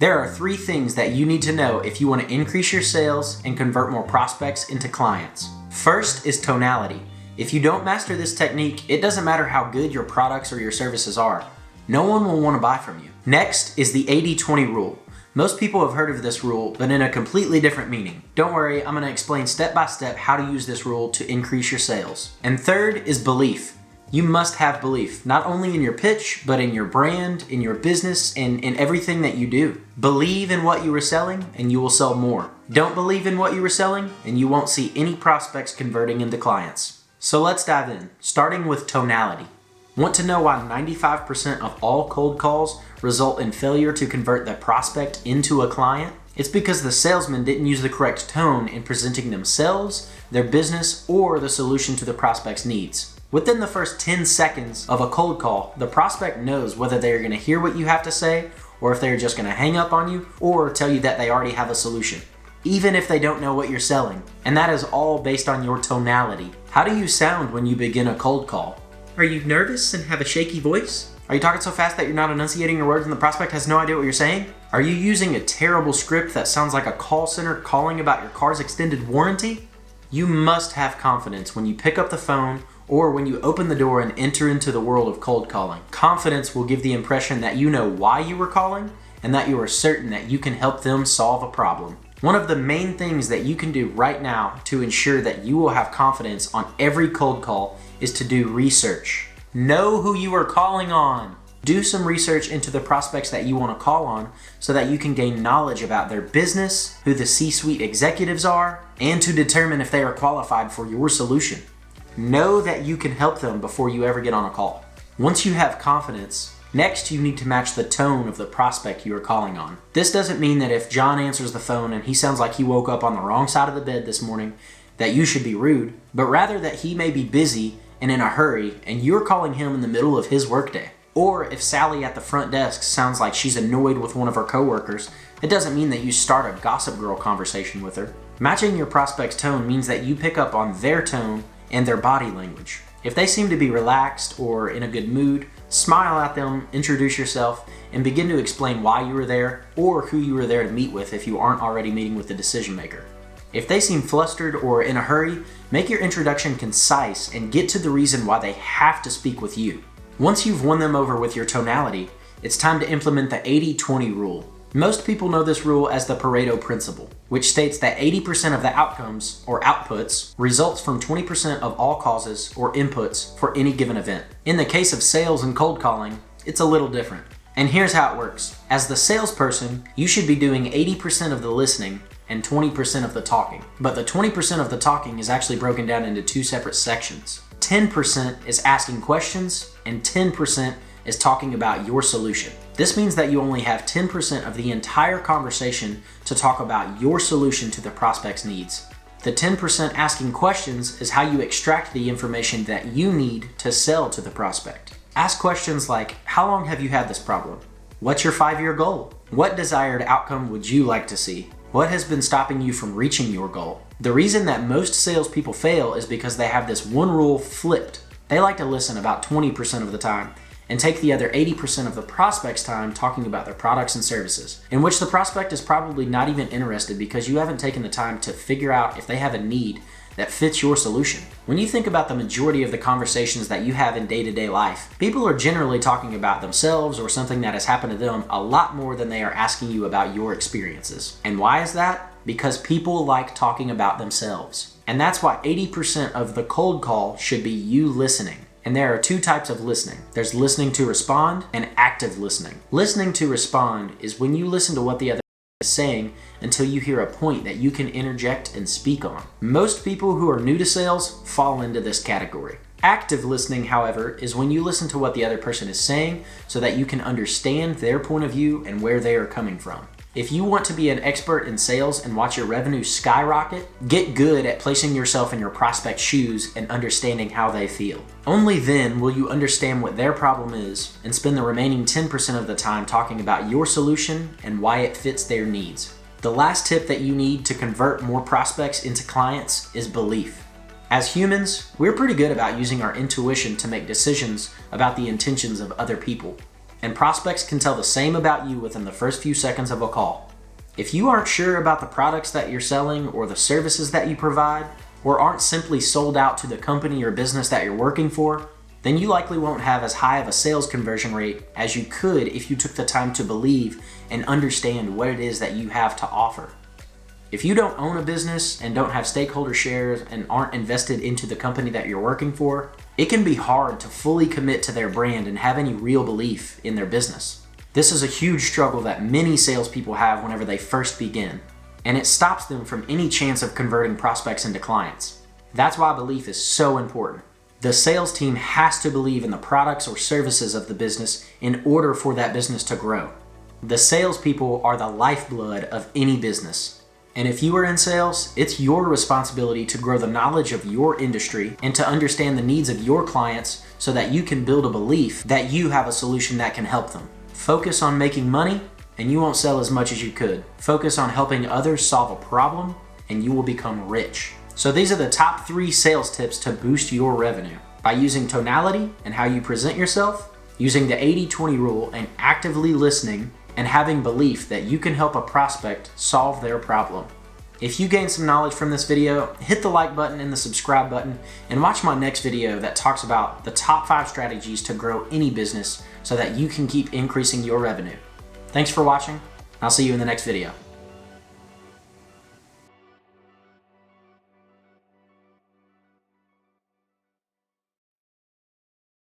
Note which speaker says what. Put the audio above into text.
Speaker 1: There are 3 things that you need to know if you want to increase your sales and convert more prospects into clients. First is tonality. If you don't master this technique, it doesn't matter how good your products or your services are. No one will want to buy from you. Next is the 80-20 rule. Most people have heard of this rule, but in a completely different meaning. Don't worry, I'm going to explain step by step how to use this rule to increase your sales. And third is belief. You must have belief, not only in your pitch, but in your brand, in your business, and in everything that you do. Believe in what you are selling, and you will sell more. Don't believe in what you are selling, and you won't see any prospects converting into clients. So let's dive in, starting with tonality. Want to know why 95% of all cold calls result in failure to convert the prospect into a client? It's because the salesman didn't use the correct tone in presenting themselves, their business, or the solution to the prospect's needs. Within the first 10 seconds of a cold call, the prospect knows whether they're going to hear what you have to say, or if they're just going to hang up on you, or tell you that they already have a solution, even if they don't know what you're selling. And that is all based on your tonality. How do you sound when you begin a cold call? Are you nervous and have a shaky voice? Are you talking so fast that you're not enunciating your words and the prospect has no idea what you're saying? Are you using a terrible script that sounds like a call center calling about your car's extended warranty? You must have confidence when you pick up the phone or when you open the door and enter into the world of cold calling. Confidence will give the impression that you know why you were calling and that you are certain that you can help them solve a problem. One of the main things that you can do right now to ensure that you will have confidence on every cold call is to do research. Know who you are calling on. Do some research into the prospects that you want to call on so that you can gain knowledge about their business, who the C-suite executives are, and to determine if they are qualified for your solution. Know that you can help them before you ever get on a call. Once you have confidence, next you need to match the tone of the prospect you are calling on. This doesn't mean that if John answers the phone and he sounds like he woke up on the wrong side of the bed this morning, that you should be rude, but rather that he may be busy and in a hurry, and you're calling him in the middle of his workday. Or if Sally at the front desk sounds like she's annoyed with one of her coworkers, it doesn't mean that you start a gossip girl conversation with her. Matching your prospect's tone means that you pick up on their tone and their body language. If they seem to be relaxed or in a good mood, smile at them, introduce yourself, and begin to explain why you were there or who you were there to meet with if you aren't already meeting with the decision maker. If they seem flustered or in a hurry, make your introduction concise and get to the reason why they have to speak with you. Once you've won them over with your tonality, it's time to implement the 80-20 rule. Most people know this rule as the Pareto principle, which states that 80% of the outcomes or outputs results from 20% of all causes or inputs for any given event. In the case of sales and cold calling, it's a little different. And here's how it works. As the salesperson, you should be doing 80% of the listening and 20% of the talking. But the 20% of the talking is actually broken down into 2 separate sections. 10% is asking questions and 10% is talking about your solution. This means that you only have 10% of the entire conversation to talk about your solution to the prospect's needs. The 10% asking questions is how you extract the information that you need to sell to the prospect. Ask questions like, how long have you had this problem? What's your 5-year goal? What desired outcome would you like to see? What has been stopping you from reaching your goal? The reason that most salespeople fail is because they have this one rule flipped. They like to listen about 20% of the time and take the other 80% of the prospect's time talking about their products and services, in which the prospect is probably not even interested because you haven't taken the time to figure out if they have a need that fits your solution. When you think about the majority of the conversations that you have in day-to-day life, people are generally talking about themselves or something that has happened to them a lot more than they are asking you about your experiences. And why is that? Because people like talking about themselves. And that's why 80% of the cold call should be you listening. And there are 2 types of listening. There's listening to respond and active listening. Listening to respond is when you listen to what the other is saying until you hear a point that you can interject and speak on. Most people who are new to sales fall into this category. Active listening, however, is when you listen to what the other person is saying so that you can understand their point of view and where they are coming from. If you want to be an expert in sales and watch your revenue skyrocket, get good at placing yourself in your prospect's shoes and understanding how they feel. Only then will you understand what their problem is and spend the remaining 10% of the time talking about your solution and why it fits their needs. The last tip that you need to convert more prospects into clients is belief. As humans, we're pretty good about using our intuition to make decisions about the intentions of other people. and prospects can tell the same about you within the first few seconds of a call. If you aren't sure about the products that you're selling or the services that you provide, or aren't simply sold out to the company or business that you're working for, then you likely won't have as high of a sales conversion rate as you could if you took the time to believe and understand what it is that you have to offer. If you don't own a business and don't have stakeholder shares and aren't invested into the company that you're working for, it can be hard to fully commit to their brand and have any real belief in their business. This is a huge struggle that many salespeople have whenever they first begin, and it stops them from any chance of converting prospects into clients. That's why belief is so important. The sales team has to believe in the products or services of the business in order for that business to grow. The salespeople are the lifeblood of any business. And if you are in sales, it's your responsibility to grow the knowledge of your industry and to understand the needs of your clients so that you can build a belief that you have a solution that can help them. Focus on making money and you won't sell as much as you could. Focus on helping others solve a problem and you will become rich. So these are the top 3 sales tips to boost your revenue. By using tonality and how you present yourself, using the 80-20 rule and actively listening, and having belief that you can help a prospect solve their problem. If you gained some knowledge from this video, hit the like button and the subscribe button and watch my next video that talks about the top 5 strategies to grow any business so that you can keep increasing your revenue. Thanks for watching. I'll see you in the next video.